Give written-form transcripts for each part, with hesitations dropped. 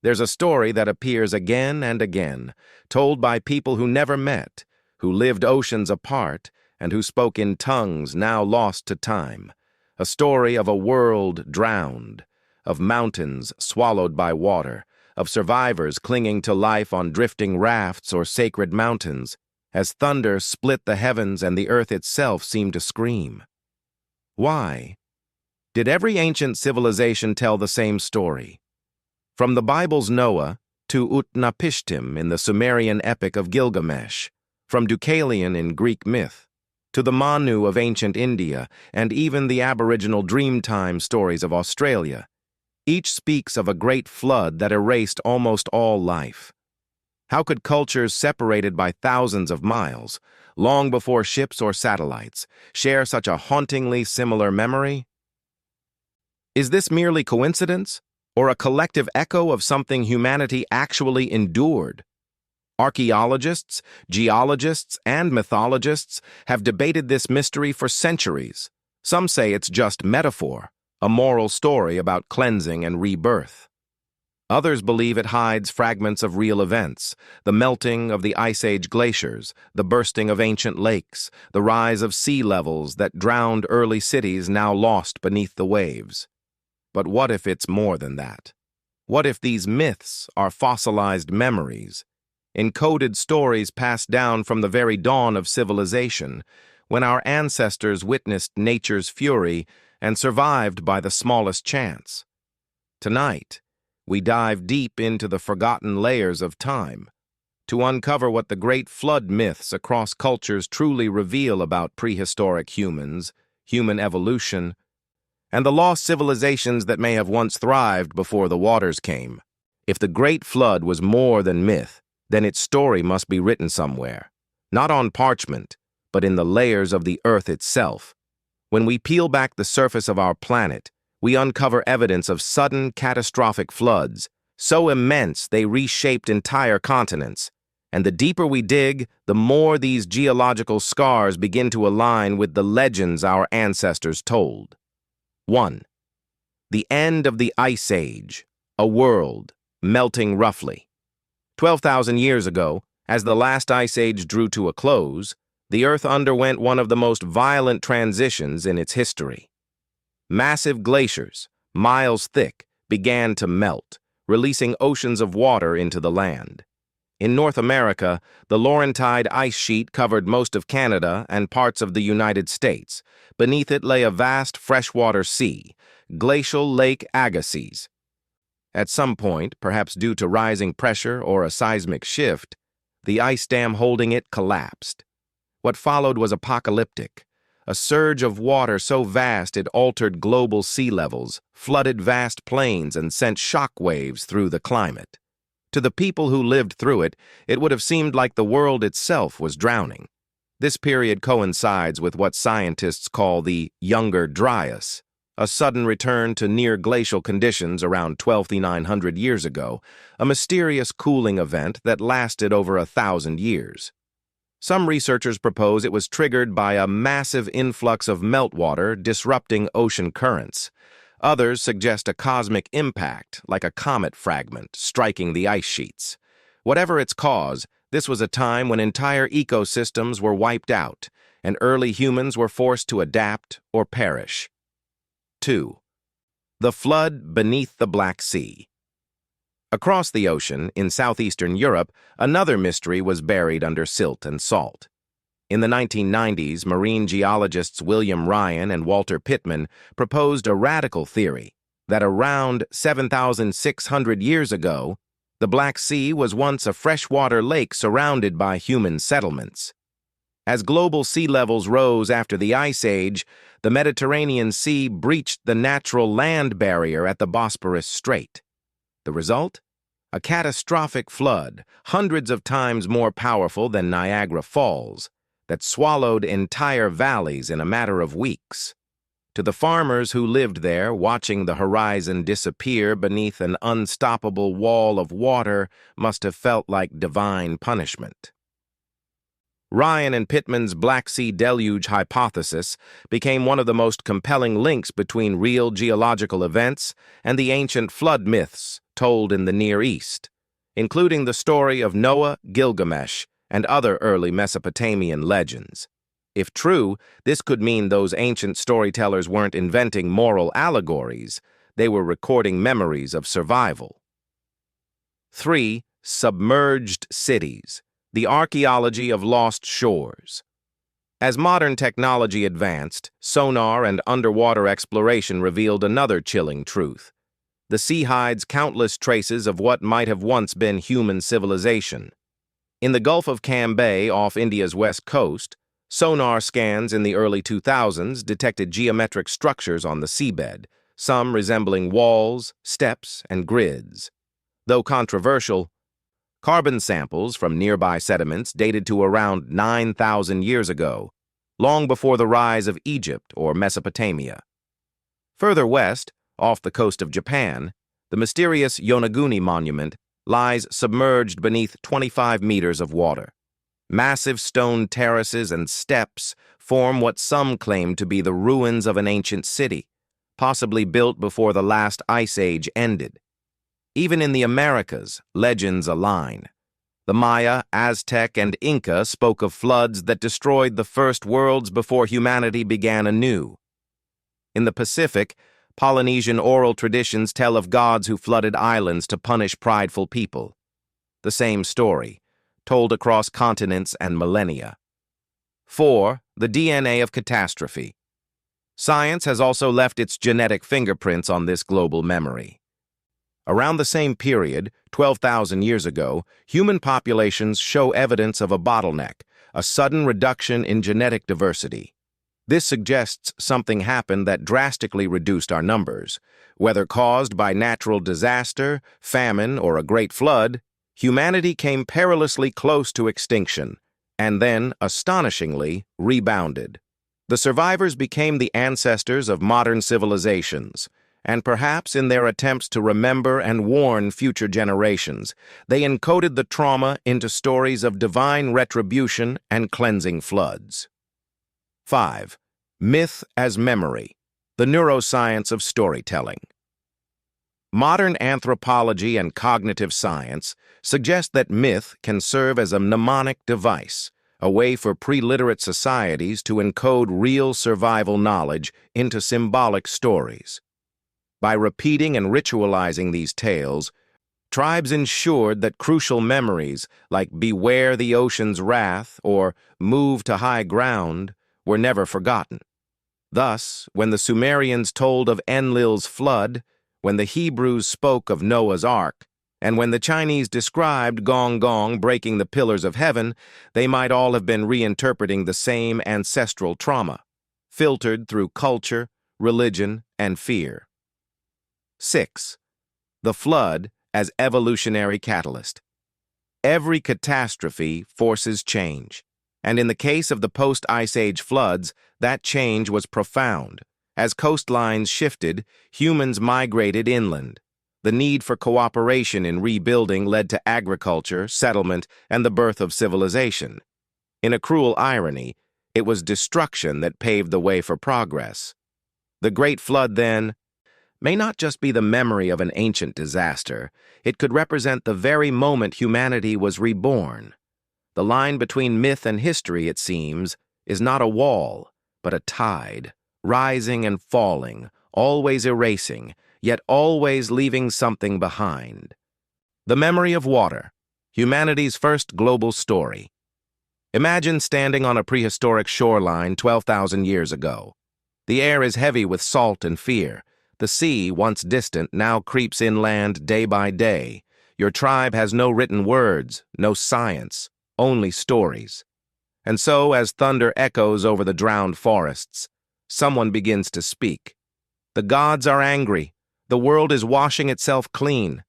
There's a story that appears again and again, told by people who never met, who lived oceans apart, and who spoke in tongues now lost to time. A story of a world drowned, of mountains swallowed by water, of survivors clinging to life on drifting rafts or sacred mountains, as thunder split the heavens and the earth itself seemed to scream. Why? Did every ancient civilization tell the same story? From the Bible's Noah to Utnapishtim in the Sumerian epic of Gilgamesh, from Deucalion in Greek myth, to the Manu of ancient India, and even the Aboriginal Dreamtime stories of Australia, each speaks of a great flood that erased almost all life. How could cultures separated by thousands of miles, long before ships or satellites, share such a hauntingly similar memory? Is this merely coincidence, or a collective echo of something humanity actually endured? Archaeologists, geologists, and mythologists have debated this mystery for centuries. Some say it's just metaphor, a moral story about cleansing and rebirth. Others believe it hides fragments of real events, the melting of the Ice Age glaciers, the bursting of ancient lakes, the rise of sea levels that drowned early cities now lost beneath the waves. But what if it's more than that? What if these myths are fossilized memories, encoded stories passed down from the very dawn of civilization, when our ancestors witnessed nature's fury and survived by the smallest chance? Tonight, we dive deep into the forgotten layers of time to uncover what the great flood myths across cultures truly reveal about prehistoric humans, human evolution, and the lost civilizations that may have once thrived before the waters came. If the Great Flood was more than myth, then its story must be written somewhere, not on parchment, but in the layers of the earth itself. When we peel back the surface of our planet, we uncover evidence of sudden, catastrophic floods, so immense they reshaped entire continents. And the deeper we dig, the more these geological scars begin to align with the legends our ancestors told. 1. The end of the Ice Age, a world melting roughly. 12,000 years ago, as the last ice age drew to a close, the Earth underwent one of the most violent transitions in its history. Massive glaciers, miles thick, began to melt, releasing oceans of water into the land. In North America, the Laurentide ice sheet covered most of Canada and parts of the United States. Beneath it lay a vast freshwater sea, glacial Lake Agassiz. At some point, perhaps due to rising pressure or a seismic shift, the ice dam holding it collapsed. What followed was apocalyptic. A surge of water so vast it altered global sea levels, flooded vast plains, and sent shock waves through the climate. To the people who lived through it, it would have seemed like the world itself was drowning. This period coincides with what scientists call the Younger Dryas, a sudden return to near-glacial conditions around 12,900 years ago, a mysterious cooling event that lasted over 1,000 years. Some researchers propose it was triggered by a massive influx of meltwater disrupting ocean currents. Others suggest a cosmic impact, like a comet fragment, striking the ice sheets. Whatever its cause, this was a time when entire ecosystems were wiped out, and early humans were forced to adapt or perish. 2. The flood beneath the Black Sea. Across the ocean, in southeastern Europe, another mystery was buried under silt and salt. In the 1990s, marine geologists William Ryan and Walter Pittman proposed a radical theory that around 7,600 years ago, the Black Sea was once a freshwater lake surrounded by human settlements. As global sea levels rose after the Ice Age, the Mediterranean Sea breached the natural land barrier at the Bosporus Strait. The result? A catastrophic flood, hundreds of times more powerful than Niagara Falls, that swallowed entire valleys in a matter of weeks. To the farmers who lived there, watching the horizon disappear beneath an unstoppable wall of water must have felt like divine punishment. Ryan and Pittman's Black Sea Deluge hypothesis became one of the most compelling links between real geological events and the ancient flood myths told in the Near East, including the story of Noah, Gilgamesh, and other early Mesopotamian legends. If true, this could mean those ancient storytellers weren't inventing moral allegories, they were recording memories of survival. 3. Submerged cities. The archaeology of lost shores. As modern technology advanced, sonar and underwater exploration revealed another chilling truth. The sea hides countless traces of what might have once been human civilization. In the Gulf of Cambay off India's west coast, sonar scans in the early 2000s detected geometric structures on the seabed, some resembling walls, steps, and grids. Though controversial, carbon samples from nearby sediments dated to around 9,000 years ago, long before the rise of Egypt or Mesopotamia. Further west, off the coast of Japan, the mysterious Yonaguni Monument lies submerged beneath 25 meters of water. Massive stone terraces and steps form what some claim to be the ruins of an ancient city, possibly built before the last ice age ended. Even in the Americas, legends align. The Maya, Aztec, and Inca spoke of floods that destroyed the first worlds before humanity began anew. In the Pacific, Polynesian oral traditions tell of gods who flooded islands to punish prideful people. The same story, told across continents and millennia. 4. The DNA of catastrophe. Science has also left its genetic fingerprints on this global memory. Around the same period, 12,000 years ago, human populations show evidence of a bottleneck, a sudden reduction in genetic diversity. This suggests something happened that drastically reduced our numbers. Whether caused by natural disaster, famine, or a great flood, humanity came perilously close to extinction, and then, astonishingly, rebounded. The survivors became the ancestors of modern civilizations, and perhaps in their attempts to remember and warn future generations, they encoded the trauma into stories of divine retribution and cleansing floods. 5. Myth as memory, the neuroscience of storytelling. Modern anthropology and cognitive science suggest that myth can serve as a mnemonic device, a way for pre-literate societies to encode real survival knowledge into symbolic stories. By repeating and ritualizing these tales, tribes ensured that crucial memories like "Beware the ocean's wrath" or "Move to high ground" were never forgotten. Thus, when the Sumerians told of Enlil's flood, when the Hebrews spoke of Noah's Ark, and when the Chinese described Gong Gong breaking the pillars of heaven, they might all have been reinterpreting the same ancestral trauma, filtered through culture, religion, and fear. 6. The flood as evolutionary catalyst. Every catastrophe forces change, and in the case of the post-Ice Age floods, that change was profound. As coastlines shifted, humans migrated inland. The need for cooperation in rebuilding led to agriculture, settlement, and the birth of civilization. In a cruel irony, it was destruction that paved the way for progress. The Great Flood, then, may not just be the memory of an ancient disaster, it could represent the very moment humanity was reborn. The line between myth and history, it seems, is not a wall, but a tide, rising and falling, always erasing, yet always leaving something behind. The memory of water, humanity's first global story. Imagine standing on a prehistoric shoreline 12,000 years ago. The air is heavy with salt and fear. The sea, once distant, now creeps inland day by day. Your tribe has no written words, no science, only stories. And so, as thunder echoes over the drowned forests, someone begins to speak. The gods are angry. The world is washing itself clean.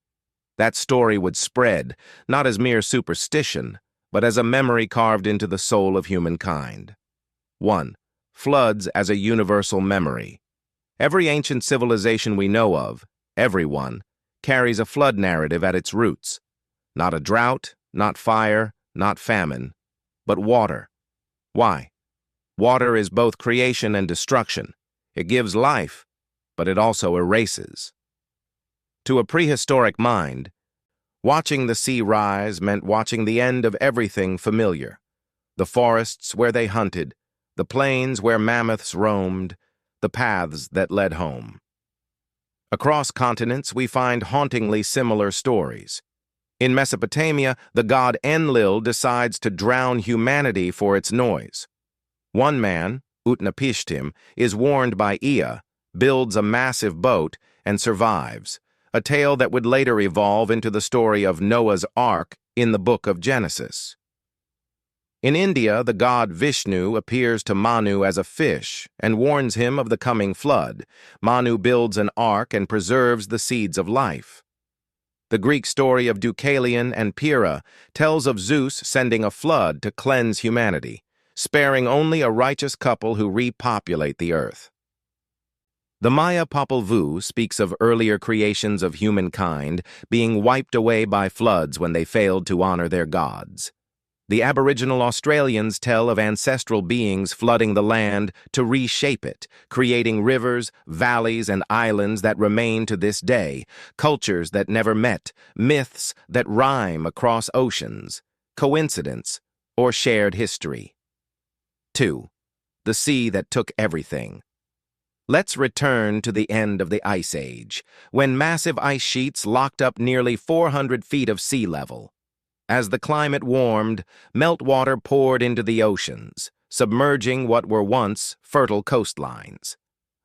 That story would spread, not as mere superstition, but as a memory carved into the soul of humankind. 1. Floods as a universal memory. Every ancient civilization we know of, everyone, carries a flood narrative at its roots. Not a drought, not fire, not famine, but water. Why? Water is both creation and destruction. It gives life, but it also erases. To a prehistoric mind, watching the sea rise meant watching the end of everything familiar. The forests where they hunted, the plains where mammoths roamed, the paths that led home. Across continents, we find hauntingly similar stories. In Mesopotamia, the god Enlil decides to drown humanity for its noise. One man, Utnapishtim, is warned by Ea, builds a massive boat, and survives, a tale that would later evolve into the story of Noah's Ark in the Book of Genesis. In India, the god Vishnu appears to Manu as a fish and warns him of the coming flood. Manu builds an ark and preserves the seeds of life. The Greek story of Deucalion and Pyrrha tells of Zeus sending a flood to cleanse humanity, sparing only a righteous couple who repopulate the earth. The Maya Popol Vuh speaks of earlier creations of humankind being wiped away by floods when they failed to honor their gods. The Aboriginal Australians tell of ancestral beings flooding the land to reshape it, creating rivers, valleys, and islands that remain to this day, cultures that never met, myths that rhyme across oceans, coincidence, or shared history. 2. The sea that took everything. Let's return to the end of the Ice Age, when massive ice sheets locked up nearly 400 feet of sea level. As the climate warmed, meltwater poured into the oceans, submerging what were once fertile coastlines.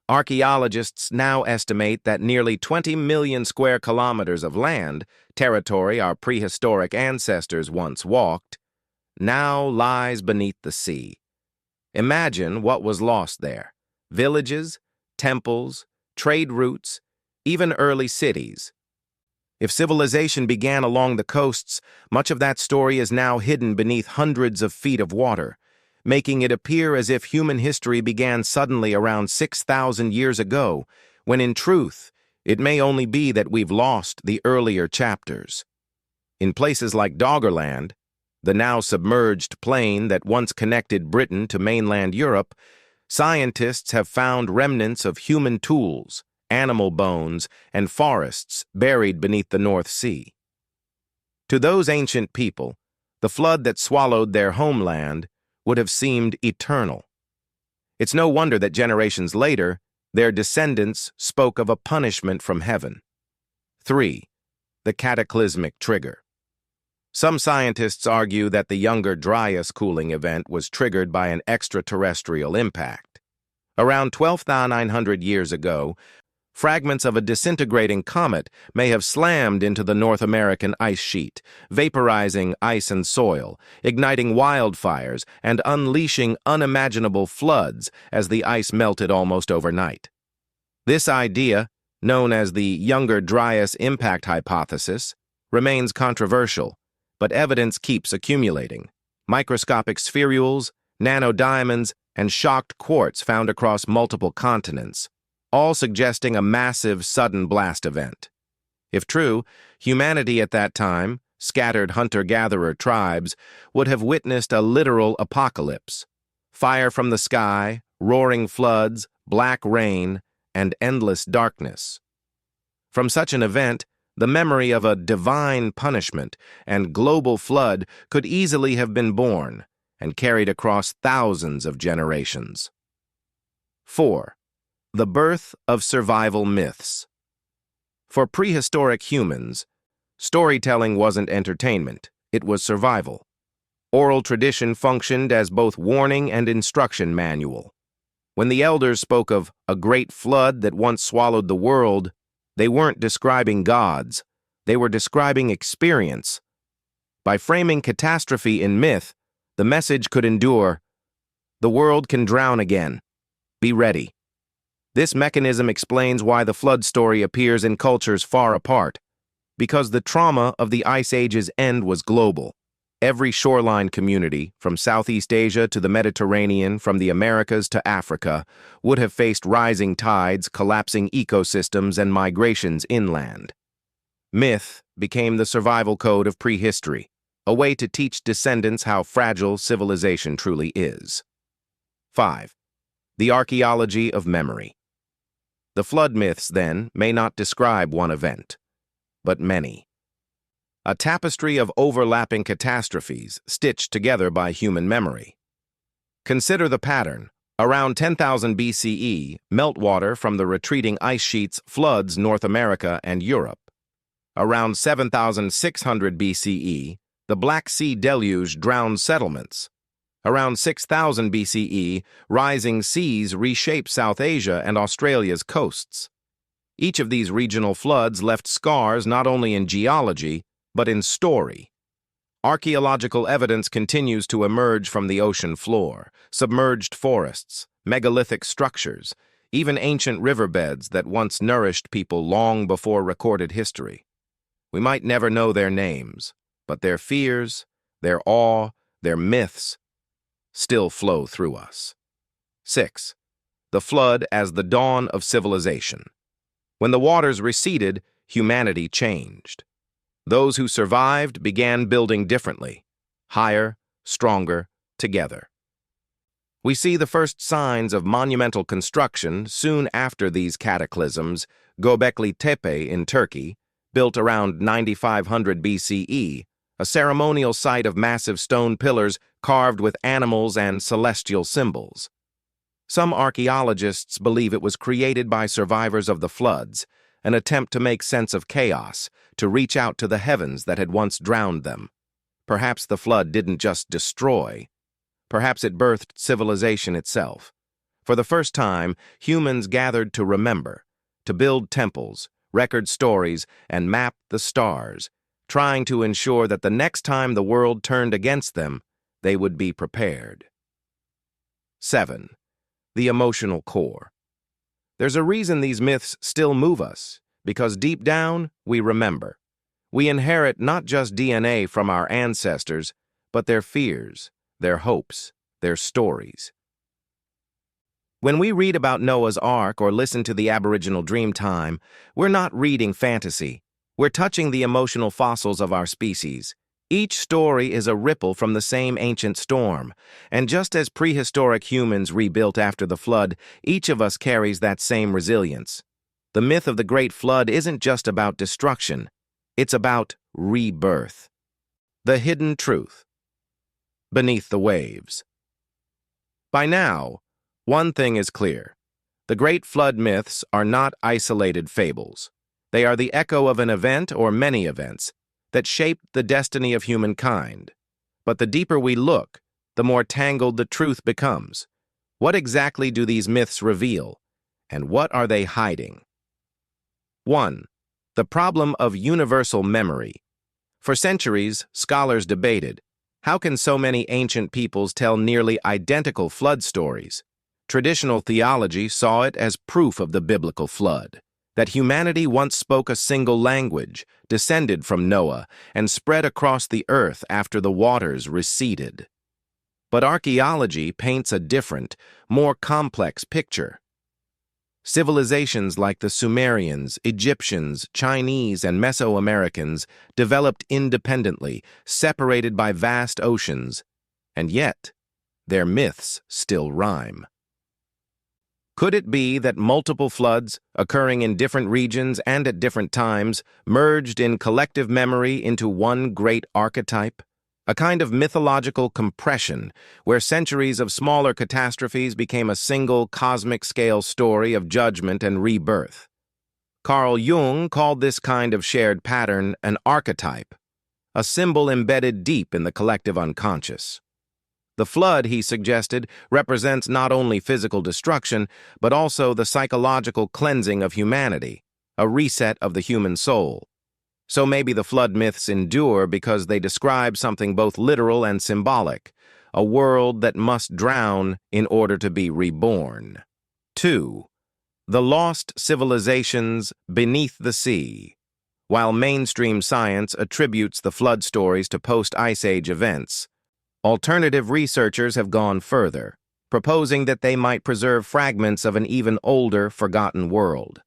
Archaeologists now estimate that nearly 20 million square kilometers of land, territory our prehistoric ancestors once walked, now lies beneath the sea. Imagine what was lost there: villages, temples, trade routes, even early cities. If civilization began along the coasts, much of that story is now hidden beneath hundreds of feet of water, making it appear as if human history began suddenly around 6,000 years ago, when in truth, it may only be that we've lost the earlier chapters. In places like Doggerland, the now submerged plain that once connected Britain to mainland Europe, scientists have found remnants of human tools, animal bones, and forests buried beneath the North Sea. To those ancient people, the flood that swallowed their homeland would have seemed eternal. It's no wonder that generations later, their descendants spoke of a punishment from heaven. 3. The cataclysmic trigger. Some scientists argue that the Younger Dryas cooling event was triggered by an extraterrestrial impact. Around 12,900 years ago, fragments of a disintegrating comet may have slammed into the North American ice sheet, vaporizing ice and soil, igniting wildfires, and unleashing unimaginable floods as the ice melted almost overnight. This idea, known as the Younger Dryas impact hypothesis, remains controversial, but evidence keeps accumulating. Microscopic spherules, nanodiamonds, and shocked quartz found across multiple continents, all suggesting a massive, sudden blast event. If true, humanity at that time, scattered hunter-gatherer tribes, would have witnessed a literal apocalypse. Fire from the sky, roaring floods, black rain, and endless darkness. From such an event, the memory of a divine punishment and global flood could easily have been born and carried across thousands of generations. 4. The birth of survival myths. For prehistoric humans, storytelling wasn't entertainment, it was survival. Oral tradition functioned as both warning and instruction manual. When the elders spoke of a great flood that once swallowed the world, they weren't describing gods, they were describing experience. By framing catastrophe in myth, the message could endure: the world can drown again. Be ready. This mechanism explains why the flood story appears in cultures far apart. Because the trauma of the Ice Age's end was global. Every shoreline community, from Southeast Asia to the Mediterranean, from the Americas to Africa, would have faced rising tides, collapsing ecosystems, and migrations inland. Myth became the survival code of prehistory, a way to teach descendants how fragile civilization truly is. 5. The archaeology of memory. The flood myths, then, may not describe one event. but many. A tapestry of overlapping catastrophes stitched together by human memory. Consider the pattern. Around 10,000 BCE, meltwater from the retreating ice sheets floods North America and Europe. Around 7,600 BCE, the Black Sea deluge drowned settlements. Around 6,000 BCE, rising seas reshaped South Asia and Australia's coasts. Each of these regional floods left scars not only in geology, but in story. Archaeological evidence continues to emerge from the ocean floor: submerged forests, megalithic structures, even ancient riverbeds that once nourished people long before recorded history. We might never know their names, but their fears, their awe, their myths still flow through us. 6. The flood as the dawn of civilization. When the waters receded, humanity changed. Those who survived began building differently, higher, stronger, together. We see the first signs of monumental construction soon after these cataclysms. Göbekli Tepe in Turkey, built around 9500 BCE, a ceremonial site of massive stone pillars carved with animals and celestial symbols. Some archaeologists believe it was created by survivors of the floods, an attempt to make sense of chaos, to reach out to the heavens that had once drowned them. Perhaps the flood didn't just destroy. Perhaps it birthed civilization itself. For the first time, humans gathered to remember, to build temples, record stories, and map the stars, trying to ensure that the next time the world turned against them, they would be prepared. 7. The emotional core. There's a reason these myths still move us, because deep down, we remember. We inherit not just DNA from our ancestors, but their fears, their hopes, their stories. When we read about Noah's Ark or listen to the Aboriginal Dreamtime, we're not reading fantasy. We're touching the emotional fossils of our species. Each story is a ripple from the same ancient storm, and just as prehistoric humans rebuilt after the flood, each of us carries that same resilience. The myth of the Great Flood isn't just about destruction. It's about rebirth. The hidden truth. Beneath the waves. By now, one thing is clear. The Great Flood myths are not isolated fables. They are the echo of an event or many events that shaped the destiny of humankind. But the deeper we look, the more tangled the truth becomes. What exactly do these myths reveal, and what are they hiding? 1. The problem of universal memory. For centuries, scholars debated, how can so many ancient peoples tell nearly identical flood stories? Traditional theology saw it as proof of the biblical flood, that humanity once spoke a single language, descended from Noah, and spread across the earth after the waters receded. But archaeology paints a different, more complex picture. Civilizations like the Sumerians, Egyptians, Chinese, and Mesoamericans developed independently, separated by vast oceans, and yet their myths still rhyme. Could it be that multiple floods, occurring in different regions and at different times, merged in collective memory into one great archetype? A kind of mythological compression, where centuries of smaller catastrophes became a single cosmic-scale story of judgment and rebirth. Carl Jung called this kind of shared pattern an archetype, a symbol embedded deep in the collective unconscious. The flood, he suggested, represents not only physical destruction, but also the psychological cleansing of humanity, a reset of the human soul. So maybe the flood myths endure because they describe something both literal and symbolic, a world that must drown in order to be reborn. 2. The lost civilizations beneath the sea. While mainstream science attributes the flood stories to post-Ice Age events, alternative researchers have gone further, proposing that they might preserve fragments of an even older, forgotten world.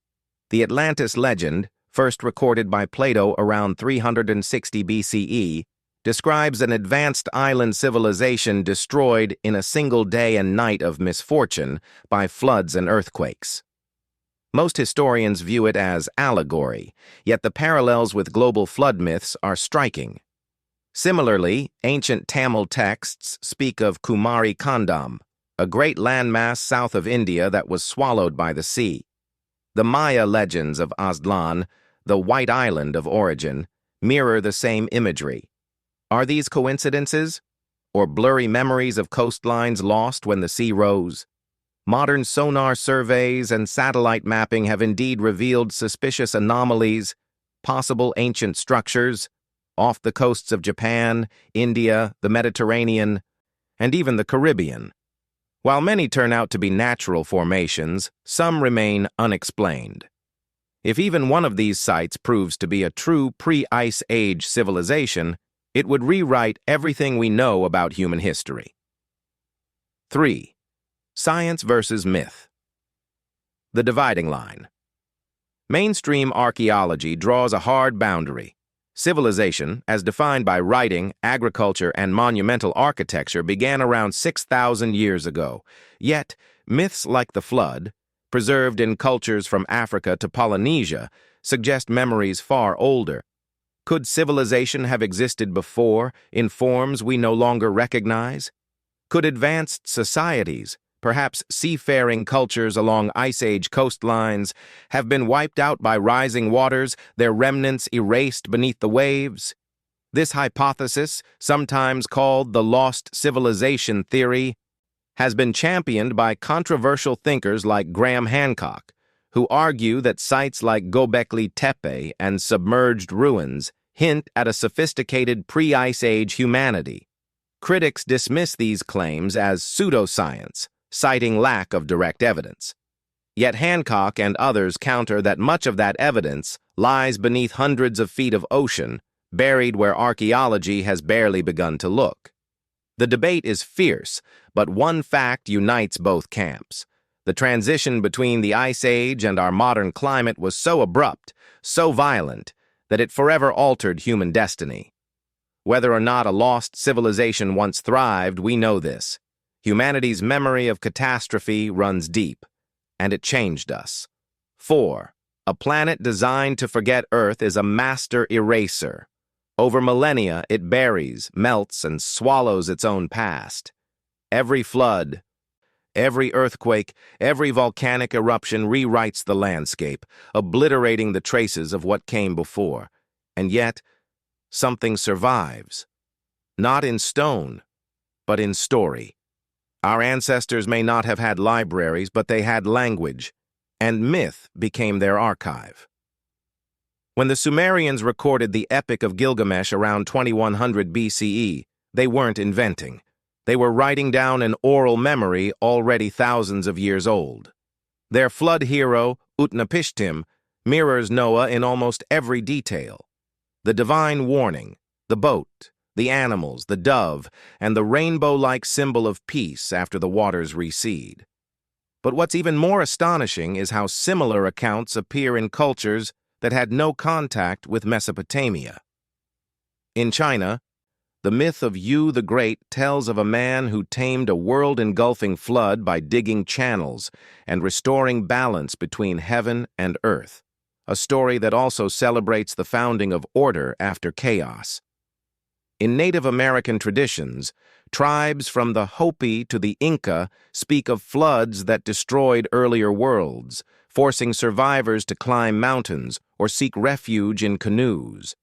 The Atlantis legend, first recorded by Plato around 360 BCE, describes an advanced island civilization destroyed in a single day and night of misfortune by floods and earthquakes. Most historians view it as allegory, yet the parallels with global flood myths are striking. Similarly, ancient Tamil texts speak of Kumari Kandam, a great landmass south of India that was swallowed by the sea. The Maya legends of Aztlan, the White Island of origin, mirror the same imagery. Are these coincidences, or blurry memories of coastlines lost when the sea rose? Modern sonar surveys and satellite mapping have indeed revealed suspicious anomalies, possible ancient structures, off the coasts of Japan, India, the Mediterranean, and even the Caribbean. While many turn out to be natural formations, some remain unexplained. If even one of these sites proves to be a true pre-Ice Age civilization, it would rewrite everything we know about human history. 3. Science versus myth. The dividing line. Mainstream archaeology draws a hard boundary. Civilization, as defined by writing, agriculture, and monumental architecture, began around 6,000 years ago. Yet, myths like the flood, preserved in cultures from Africa to Polynesia, suggest memories far older. Could civilization have existed before, in forms we no longer recognize? Could advanced societies, perhaps seafaring cultures along Ice Age coastlines, have been wiped out by rising waters, their remnants erased beneath the waves? This hypothesis, sometimes called the lost civilization theory, has been championed by controversial thinkers like Graham Hancock, who argue that sites like Göbekli Tepe and submerged ruins hint at a sophisticated pre-Ice Age humanity. Critics dismiss these claims as pseudoscience, citing lack of direct evidence. Yet Hancock and others counter that much of that evidence lies beneath hundreds of feet of ocean, buried where archaeology has barely begun to look. The debate is fierce, but one fact unites both camps. The transition between the Ice Age and our modern climate was so abrupt, so violent, that it forever altered human destiny. Whether or not a lost civilization once thrived, we know this. Humanity's memory of catastrophe runs deep, and it changed us. 4. A planet designed to forget Earth is a master eraser. Over millennia, it buries, melts, and swallows its own past. Every flood, every earthquake, every volcanic eruption rewrites the landscape, obliterating the traces of what came before. And yet, something survives. Not in stone, but in story. Our ancestors may not have had libraries, but they had language, and myth became their archive. When the Sumerians recorded the Epic of Gilgamesh around 2100 BCE, they weren't inventing. They were writing down an oral memory already thousands of years old. Their flood hero, Utnapishtim, mirrors Noah in almost every detail. The divine warning, the boat, the animals, the dove, and the rainbow-like symbol of peace after the waters recede. But what's even more astonishing is how similar accounts appear in cultures that had no contact with Mesopotamia. In China, the myth of Yu the Great tells of a man who tamed a world-engulfing flood by digging channels and restoring balance between heaven and earth, a story that also celebrates the founding of order after chaos. In Native American traditions, tribes from the Hopi to the Inca speak of floods that destroyed earlier worlds, forcing survivors to climb mountains or seek refuge in canoes.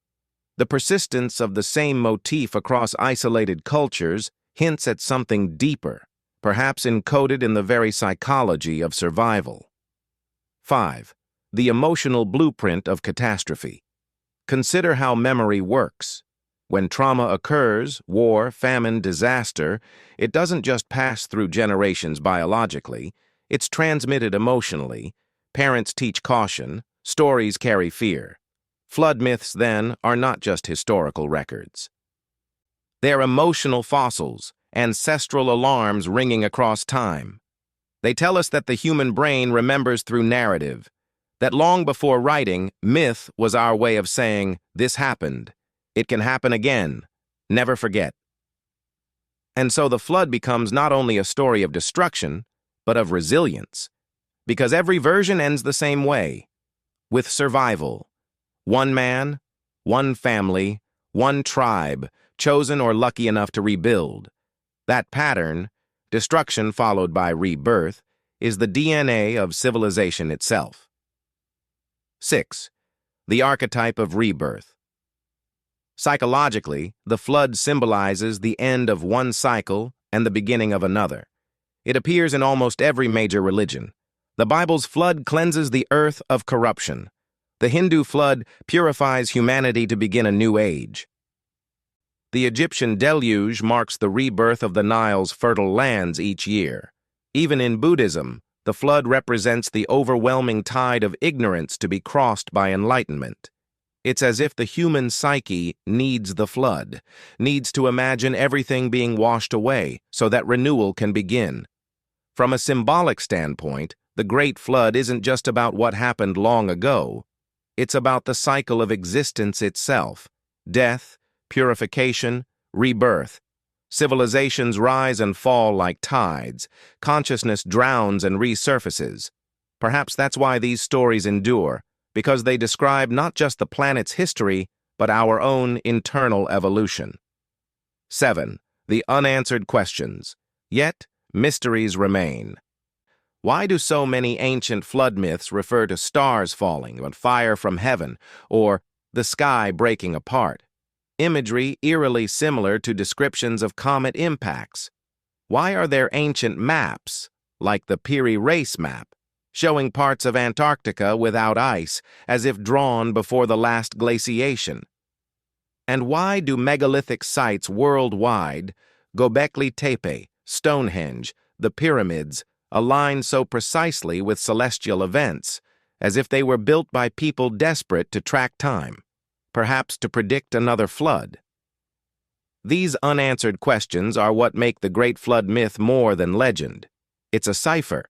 The persistence of the same motif across isolated cultures hints at something deeper, perhaps encoded in the very psychology of survival. 5. The emotional blueprint of catastrophe. Consider how memory works. When trauma occurs, war, famine, disaster, it doesn't just pass through generations biologically, it's transmitted emotionally. Parents teach caution, stories carry fear. Flood myths, then, are not just historical records. They're emotional fossils, ancestral alarms ringing across time. They tell us that the human brain remembers through narrative, that long before writing, myth was our way of saying, this happened. It can happen again. Never forget. And so the flood becomes not only a story of destruction, but of resilience. Because every version ends the same way, with survival. One man, one family, one tribe, chosen or lucky enough to rebuild. That pattern, destruction followed by rebirth, is the DNA of civilization itself. 6. The archetype of rebirth. Psychologically, the flood symbolizes the end of one cycle and the beginning of another. It appears in almost every major religion. The Bible's flood cleanses the earth of corruption. The Hindu flood purifies humanity to begin a new age. The Egyptian deluge marks the rebirth of the Nile's fertile lands each year. Even in Buddhism, the flood represents the overwhelming tide of ignorance to be crossed by enlightenment. It's as if the human psyche needs the flood, needs to imagine everything being washed away so that renewal can begin. From a symbolic standpoint, the Great Flood isn't just about what happened long ago. It's about the cycle of existence itself: death, purification, rebirth. Civilizations rise and fall like tides. Consciousness drowns and resurfaces. Perhaps that's why these stories endure, because they describe not just the planet's history, but our own internal evolution. 7. The unanswered questions. Yet, mysteries remain. Why do so many ancient flood myths refer to stars falling, or fire from heaven, or the sky breaking apart? Imagery eerily similar to descriptions of comet impacts. Why are there ancient maps, like the Piri Reis map, showing parts of Antarctica without ice, as if drawn before the last glaciation? And why do megalithic sites worldwide, Göbekli Tepe, Stonehenge, the pyramids, align so precisely with celestial events, as if they were built by people desperate to track time, perhaps to predict another flood? These unanswered questions are what make the Great Flood myth more than legend. It's a cipher,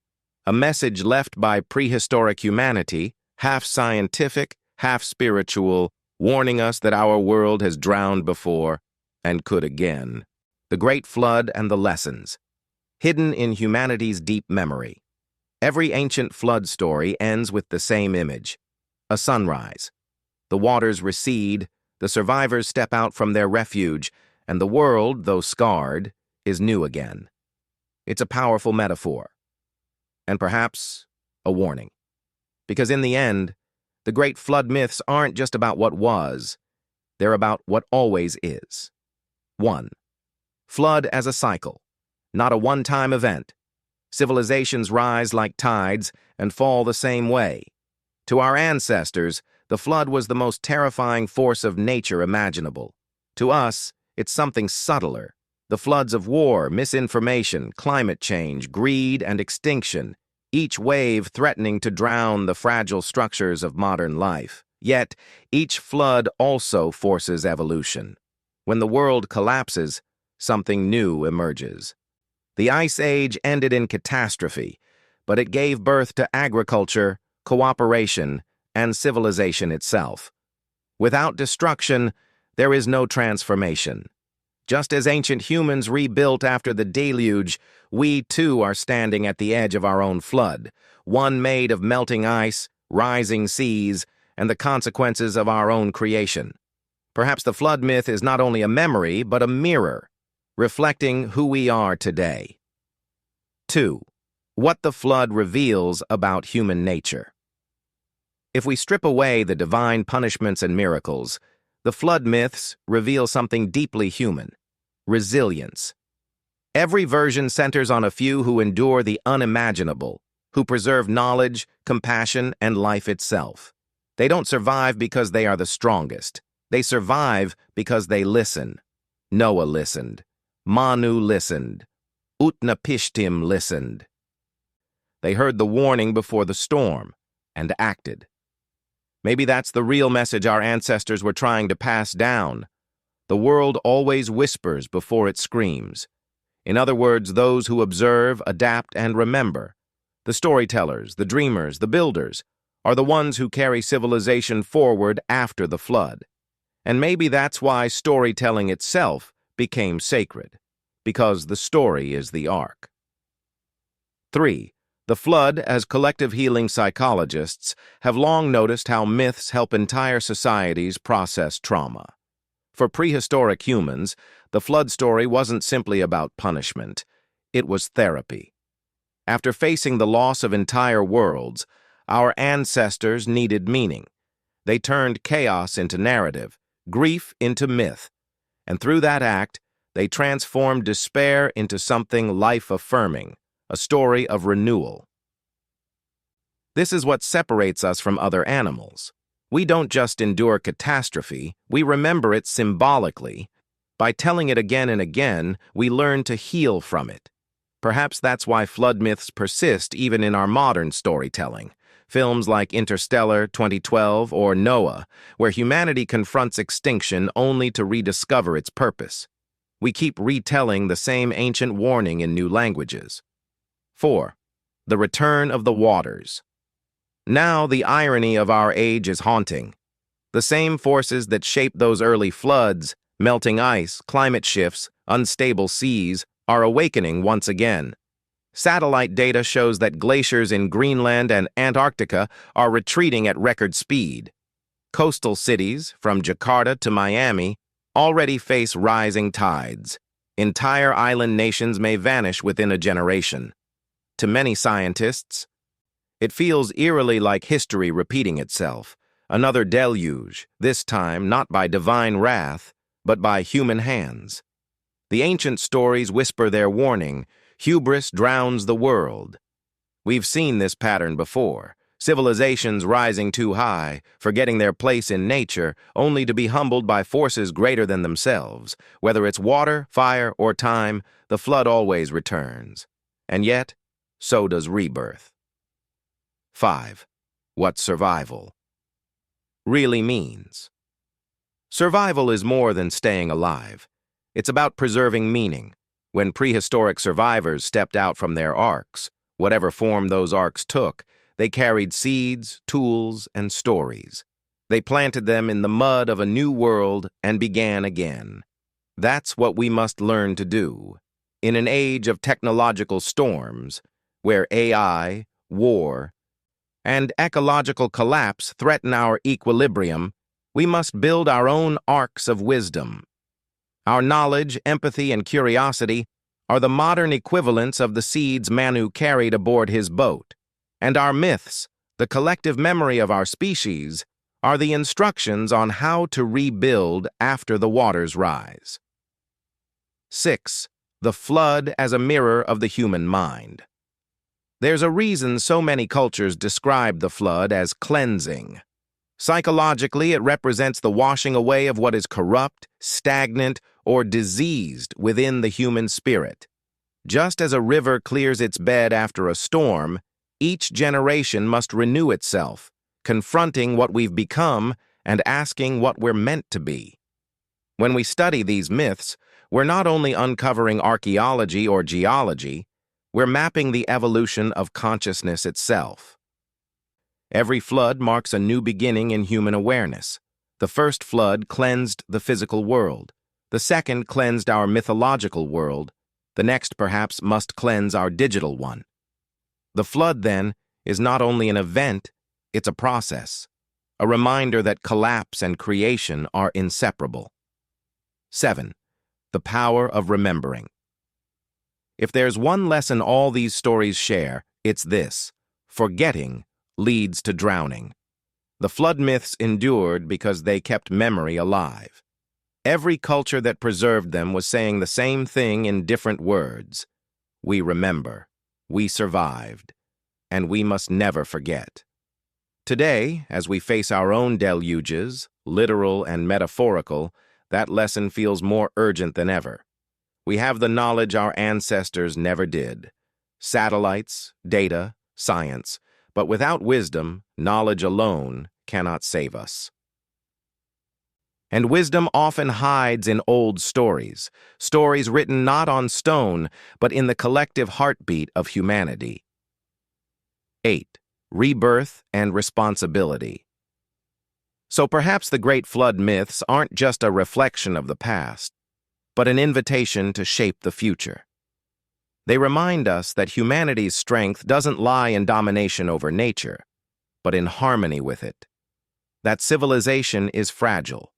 a message left by prehistoric humanity, half scientific, half spiritual, warning us that our world has drowned before and could again. The Great Flood and the lessons, hidden in humanity's deep memory. Every ancient flood story ends with the same image: a sunrise. The waters recede, the survivors step out from their refuge, and the world, though scarred, is new again. It's a powerful metaphor, and perhaps a warning. Because in the end, the Great Flood myths aren't just about what was, they're about what always is. 1. Flood as a cycle, not a one-time event. Civilizations rise like tides and fall the same way. To our ancestors, the flood was the most terrifying force of nature imaginable. To us, it's something subtler. The floods of war, misinformation, climate change, greed, and extinction, each wave threatening to drown the fragile structures of modern life. Yet, each flood also forces evolution. When the world collapses, something new emerges. The Ice Age ended in catastrophe, but it gave birth to agriculture, cooperation, and civilization itself. Without destruction, there is no transformation. Just as ancient humans rebuilt after the deluge, we too are standing at the edge of our own flood, one made of melting ice, rising seas, and the consequences of our own creation. Perhaps the flood myth is not only a memory, but a mirror, reflecting who we are today. 2. What the flood reveals about human nature. If we strip away the divine punishments and miracles, the flood myths reveal something deeply human: resilience. Every version centers on a few who endure the unimaginable, who preserve knowledge, compassion, and life itself. They don't survive because they are the strongest. They survive because they listen. Noah listened. Manu listened. Utnapishtim listened. They heard the warning before the storm and acted. Maybe that's the real message our ancestors were trying to pass down. The world always whispers before it screams. In other words, those who observe, adapt, and remember, the storytellers, the dreamers, the builders, are the ones who carry civilization forward after the flood. And maybe that's why storytelling itself became sacred, because the story is the arc. 3. The Flood, as collective healing psychologists, have long noticed how myths help entire societies process trauma. For prehistoric humans, the Flood story wasn't simply about punishment. It was therapy. After facing the loss of entire worlds, our ancestors needed meaning. They turned chaos into narrative, grief into myth, and through that act, they transformed despair into something life-affirming, a story of renewal. This is what separates us from other animals. We don't just endure catastrophe, we remember it symbolically. By telling it again and again, we learn to heal from it. Perhaps that's why flood myths persist even in our modern storytelling. Films like Interstellar, 2012, or Noah, where humanity confronts extinction only to rediscover its purpose. We keep retelling the same ancient warning in new languages. 4. The return of the waters. Now the irony of our age is haunting. The same forces that shaped those early floods, melting ice, climate shifts, unstable seas, are awakening once again. Satellite data shows that glaciers in Greenland and Antarctica are retreating at record speed. Coastal cities, from Jakarta to Miami, already face rising tides. Entire island nations may vanish within a generation. To many scientists, it feels eerily like history repeating itself. Another deluge, this time not by divine wrath, but by human hands. The ancient stories whisper their warning: hubris drowns the world. We've seen this pattern before. Civilizations rising too high, forgetting their place in nature, only to be humbled by forces greater than themselves. Whether it's water, fire, or time, the flood always returns. And yet, so does rebirth. 5. What survival really means. Survival is more than staying alive. It's about preserving meaning. When prehistoric survivors stepped out from their arks, whatever form those arks took, they carried seeds, tools, and stories. They planted them in the mud of a new world and began again. That's what we must learn to do. In an age of technological storms, where AI, war, and ecological collapse threaten our equilibrium, we must build our own arcs of wisdom. Our knowledge, empathy, and curiosity are the modern equivalents of the seeds Manu carried aboard his boat. And our myths, the collective memory of our species, are the instructions on how to rebuild after the waters rise. 6. The flood as a mirror of the human mind. There's a reason so many cultures describe the flood as cleansing. Psychologically, it represents the washing away of what is corrupt, stagnant, or diseased within the human spirit. Just as a river clears its bed after a storm, each generation must renew itself, confronting what we've become and asking what we're meant to be. When we study these myths, we're not only uncovering archaeology or geology, we're mapping the evolution of consciousness itself. Every flood marks a new beginning in human awareness. The first flood cleansed the physical world. The second cleansed our mythological world. The next, perhaps, must cleanse our digital one. The flood, then, is not only an event, it's a process, a reminder that collapse and creation are inseparable. 7. The power of remembering. If there's one lesson all these stories share, it's this: forgetting leads to drowning. The flood myths endured because they kept memory alive. Every culture that preserved them was saying the same thing in different words. We remember, we survived, and we must never forget. Today, as we face our own deluges, literal and metaphorical, that lesson feels more urgent than ever. We have the knowledge our ancestors never did. Satellites, data, science, but without wisdom, knowledge alone cannot save us. And wisdom often hides in old stories, stories written not on stone, but in the collective heartbeat of humanity. 8. Rebirth and responsibility. So perhaps the great flood myths aren't just a reflection of the past, but an invitation to shape the future. They remind us that humanity's strength doesn't lie in domination over nature, but in harmony with it. That civilization is fragile,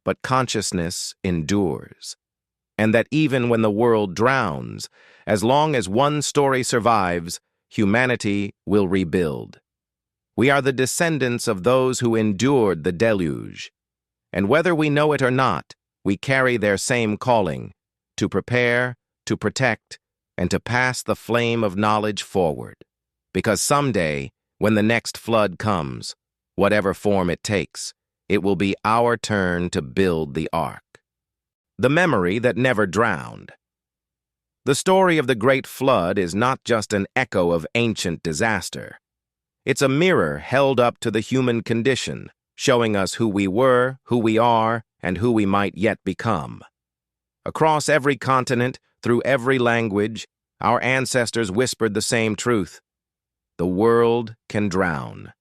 but consciousness endures. And that even when the world drowns, as long as one story survives, humanity will rebuild. We are the descendants of those who endured the deluge. And whether we know it or not, we carry their same calling, to prepare, to protect, and to pass the flame of knowledge forward. Because someday, when the next flood comes, whatever form it takes, it will be our turn to build the ark. The memory that never drowned. The story of the Great Flood is not just an echo of ancient disaster. It's a mirror held up to the human condition, showing us who we were, who we are, and who we might yet become. Across every continent, through every language, our ancestors whispered the same truth. The world can drown,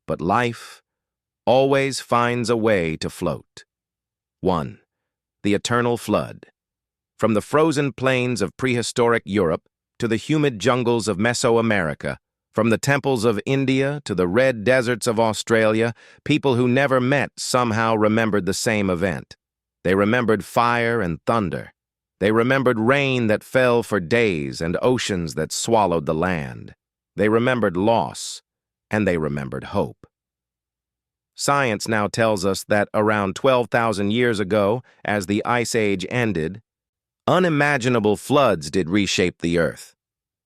but life always finds a way to float. 1. The eternal flood. From the frozen plains of prehistoric Europe to the humid jungles of Mesoamerica, from the temples of India to the red deserts of Australia, people who never met somehow remembered the same event. They remembered fire and thunder. They remembered rain that fell for days and oceans that swallowed the land. They remembered loss, and they remembered hope. Science now tells us that around 12,000 years ago, as the Ice Age ended, unimaginable floods did reshape the Earth.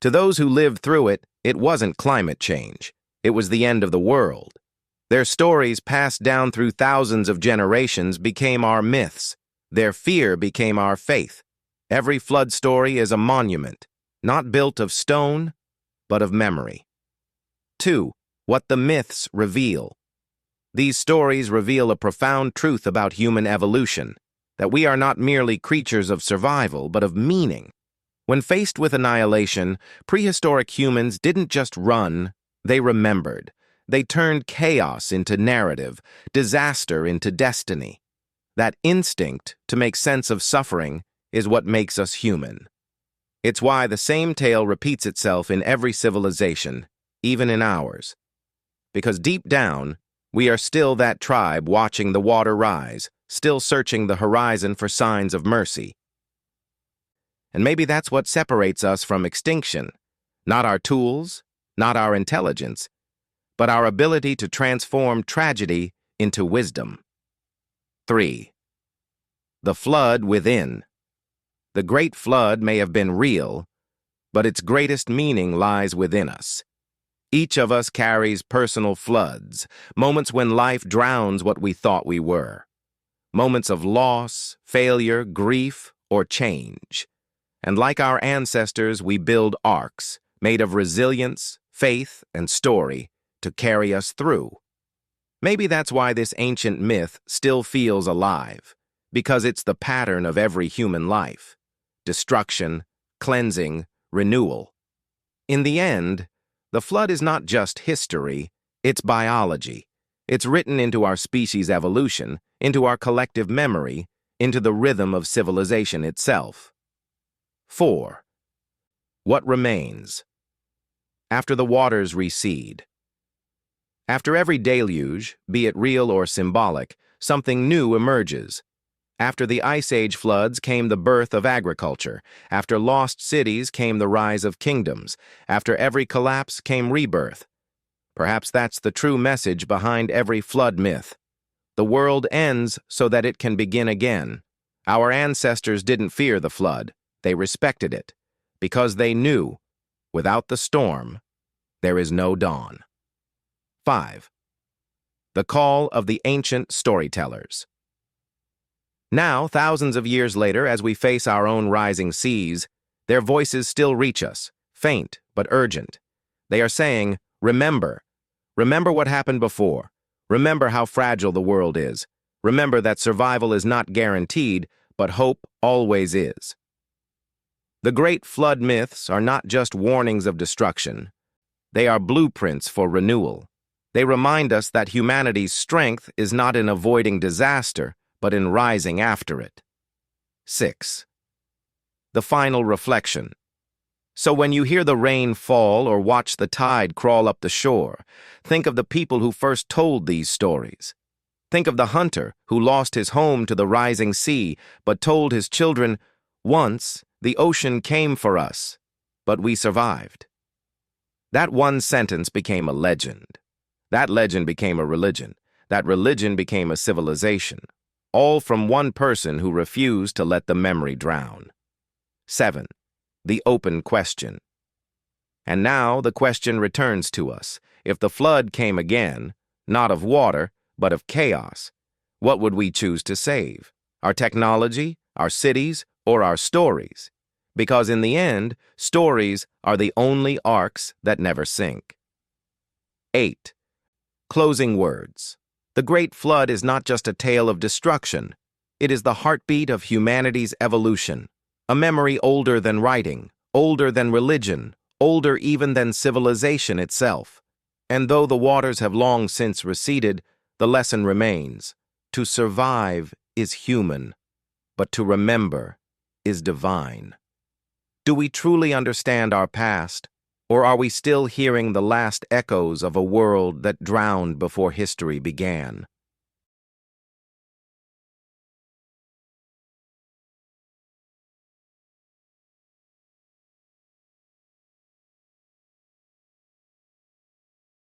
To those who lived through it, it wasn't climate change. It was the end of the world. Their stories, passed down through thousands of generations, became our myths. Their fear became our faith. Every flood story is a monument, not built of stone, but of memory. 2. What the myths reveal. These stories reveal a profound truth about human evolution, that we are not merely creatures of survival, but of meaning. When faced with annihilation, prehistoric humans didn't just run, they remembered. They turned chaos into narrative, disaster into destiny. That instinct to make sense of suffering is what makes us human. It's why the same tale repeats itself in every civilization, even in ours. Because deep down, we are still that tribe watching the water rise, still searching the horizon for signs of mercy. And maybe that's what separates us from extinction. Not our tools, not our intelligence, but our ability to transform tragedy into wisdom. 3. The flood within. The Great Flood may have been real, but its greatest meaning lies within us. Each of us carries personal floods, moments when life drowns what we thought we were. Moments of loss, failure, grief, or change. And like our ancestors, we build arcs, made of resilience, faith, and story, to carry us through. Maybe that's why this ancient myth still feels alive, because it's the pattern of every human life. Destruction, cleansing, renewal. In the end, the flood is not just history, it's biology. It's written into our species' evolution, into our collective memory, into the rhythm of civilization itself. 4. What remains? After the waters recede. After every deluge, be it real or symbolic, something new emerges. After the Ice Age floods came the birth of agriculture. After lost cities came the rise of kingdoms. After every collapse came rebirth. Perhaps that's the true message behind every flood myth. The world ends so that it can begin again. Our ancestors didn't fear the flood. They respected it, because they knew, without the storm, there is no dawn. 5. The call of the ancient storytellers. Now, thousands of years later, as we face our own rising seas, their voices still reach us, faint but urgent. They are saying, remember. Remember what happened before. Remember how fragile the world is. Remember that survival is not guaranteed, but hope always is. The great flood myths are not just warnings of destruction. They are blueprints for renewal. They remind us that humanity's strength is not in avoiding disaster, but in rising after it. 6. The final reflection. So when you hear the rain fall or watch the tide crawl up the shore, think of the people who first told these stories. Think of the hunter who lost his home to the rising sea, but told his children, "Once the ocean came for us, but we survived." That one sentence became a legend. That legend became a religion. That religion became a civilization. All from one person who refused to let the memory drown. 7. The open question. And now the question returns to us. If the flood came again, not of water, but of chaos, what would we choose to save? Our technology, our cities, or our stories? Because in the end, stories are the only arcs that never sink. 8. Closing words. The Great Flood is not just a tale of destruction. It is the heartbeat of humanity's evolution. A memory older than writing, older than religion, older even than civilization itself. And though the waters have long since receded, the lesson remains. To survive is human, but to remember is divine. Do we truly understand our past, or are we still hearing the last echoes of a world that drowned before history began?